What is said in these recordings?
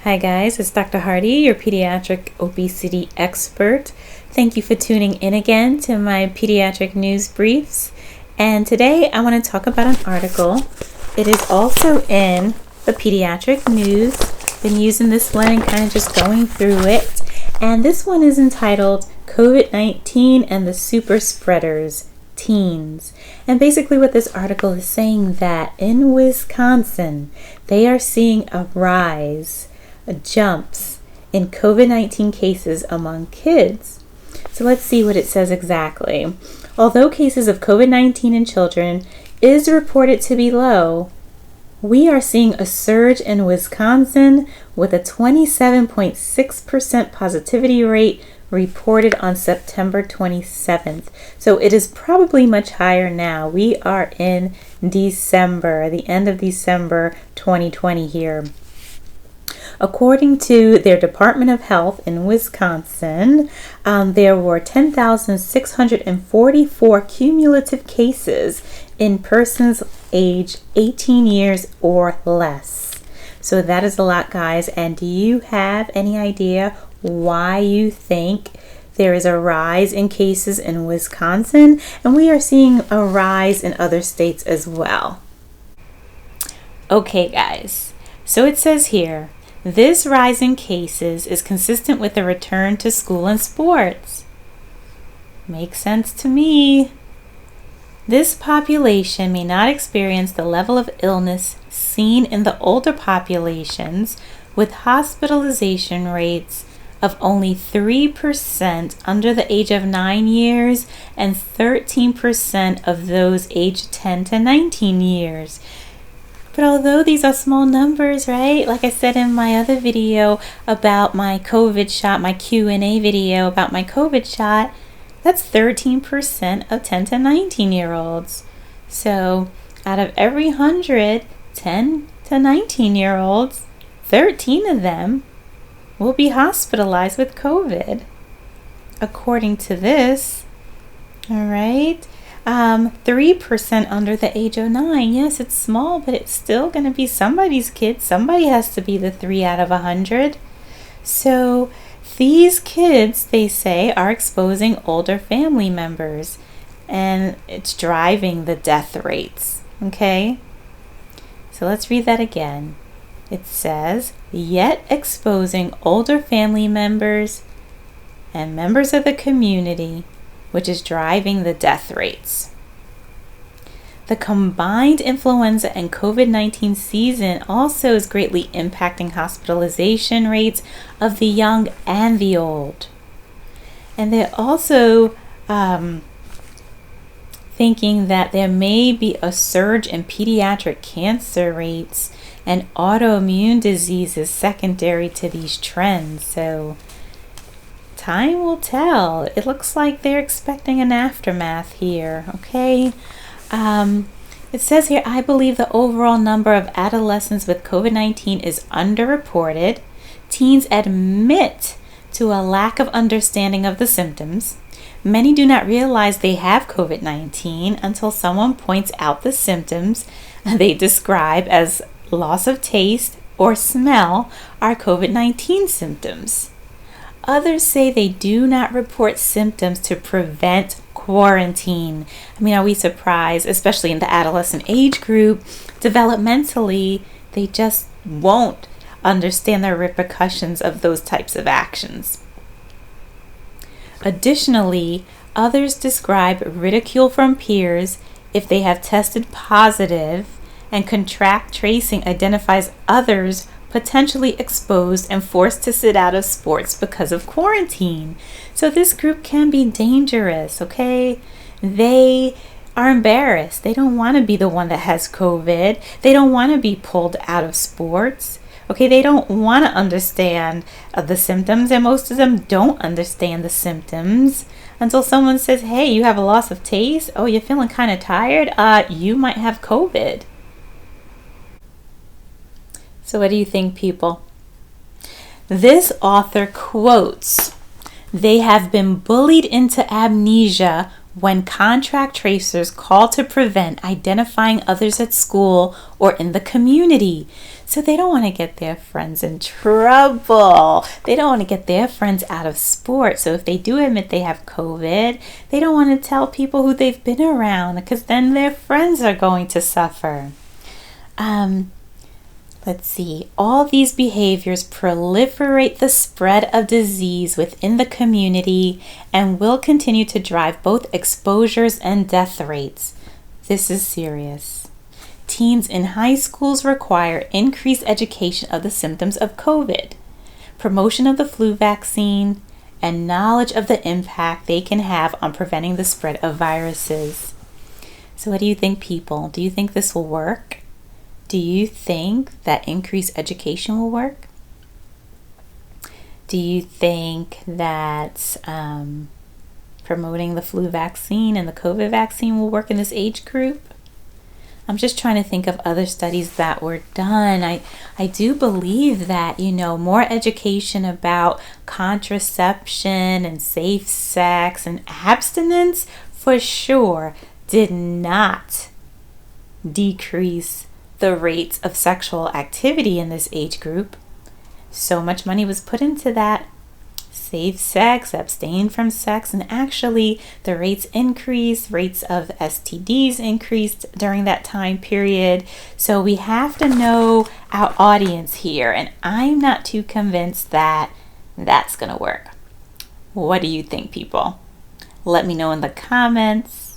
Hi guys, it's Dr. Hardy, your pediatric obesity expert. Thank you for tuning in again to my Pediatric News Briefs. And today I want to talk about an article. It is also in the Pediatric News. Been using this one and kind of just going through it. And this one is entitled COVID-19 and the Super Spreaders, Teens. And basically what this article is saying that in Wisconsin, they are seeing a rise, jumps in COVID-19 cases among kids. So let's see what it says exactly. Although cases of COVID-19 in children is reported to be low, we are seeing a surge in Wisconsin with a 27.6% positivity rate reported on September 27th. So it is probably much higher now. We are in December, the end of December 2020 here. According to their Department of Health in Wisconsin, there were 10,644 cumulative cases in persons aged 18 years or less. So that is a lot, guys. And do you have any idea why you think there is a rise in cases in Wisconsin? And we are seeing a rise in other states as well. Okay, guys. So it says here, this rise in cases is consistent with the return to school and sports. Makes sense to me. This population may not experience the level of illness seen in the older populations, with hospitalization rates of only 3% under the age of 9 years and 13% of those aged 10 to 19 years. But although these are small numbers, right? Like I said in my other video about my COVID shot, my Q&A video about my COVID shot, that's 13% of 10 to 19-year-olds. So out of every 100 10 to 19-year-olds, 13 of them will be hospitalized with COVID. According to this, all right, 3% under the age of 9. Yes, it's small, but it's still going to be somebody's kid. Somebody has to be the 3 out of 100. So these kids, they say, are exposing older family members, and it's driving the death rates. Okay? So let's read that again. It says, yet exposing older family members and members of the community, which is driving the death rates. The combined influenza and COVID-19 season also is greatly impacting hospitalization rates of the young and the old. And they're also thinking that there may be a surge in pediatric cancer rates and autoimmune diseases secondary to these trends. So time will tell. It looks like they're expecting an aftermath here, okay? It says here, I believe the overall number of adolescents with COVID-19 is underreported. Teens admit to a lack of understanding of the symptoms. Many do not realize they have COVID-19 until someone points out the symptoms they describe as loss of taste or smell are COVID-19 symptoms. Others say they do not report symptoms to prevent quarantine. I mean, are we surprised? Especially in the adolescent age group, developmentally, they just won't understand the repercussions of those types of actions. Additionally, others describe ridicule from peers if they have tested positive, and contact tracing identifies others potentially exposed and forced to sit out of sports because of quarantine. So this group can be dangerous, okay? They are embarrassed. They don't want to be the one that has COVID. They don't want to be pulled out of sports. Okay, they don't want to understand the symptoms, and most of them don't understand the symptoms until someone says, hey, you have a loss of taste. Oh, you're feeling kind of tired. You might have COVID. So what do you think, people? This author quotes, they have been bullied into amnesia when contract tracers call to prevent identifying others at school or in the community. So they don't want to get their friends in trouble. They don't want to get their friends out of sport. So if they do admit they have COVID, they don't want to tell people who they've been around because then their friends are going to suffer. Let's see. All these behaviors proliferate the spread of disease within the community and will continue to drive both exposures and death rates. This is serious. Teens in high schools require increased education of the symptoms of COVID, promotion of the flu vaccine, and knowledge of the impact they can have on preventing the spread of viruses. So what do you think, people? Do you think this will work? Do you think that increased education will work? Do you think that promoting the flu vaccine and the COVID vaccine will work in this age group? I'm just trying to think of other studies that were done. I do believe that, more education about contraception and safe sex and abstinence for sure did not decrease the rates of sexual activity in this age group. So much money was put into that. Safe sex, abstain from sex, and actually the rates increased, rates of STDs increased during that time period. So we have to know our audience here, and I'm not too convinced that that's going to work. What do you think, people? Let me know in the comments.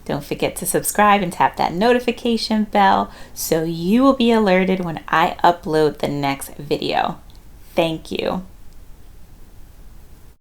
Don't forget to subscribe and tap that notification bell so you will be alerted when I upload the next video. Thank you.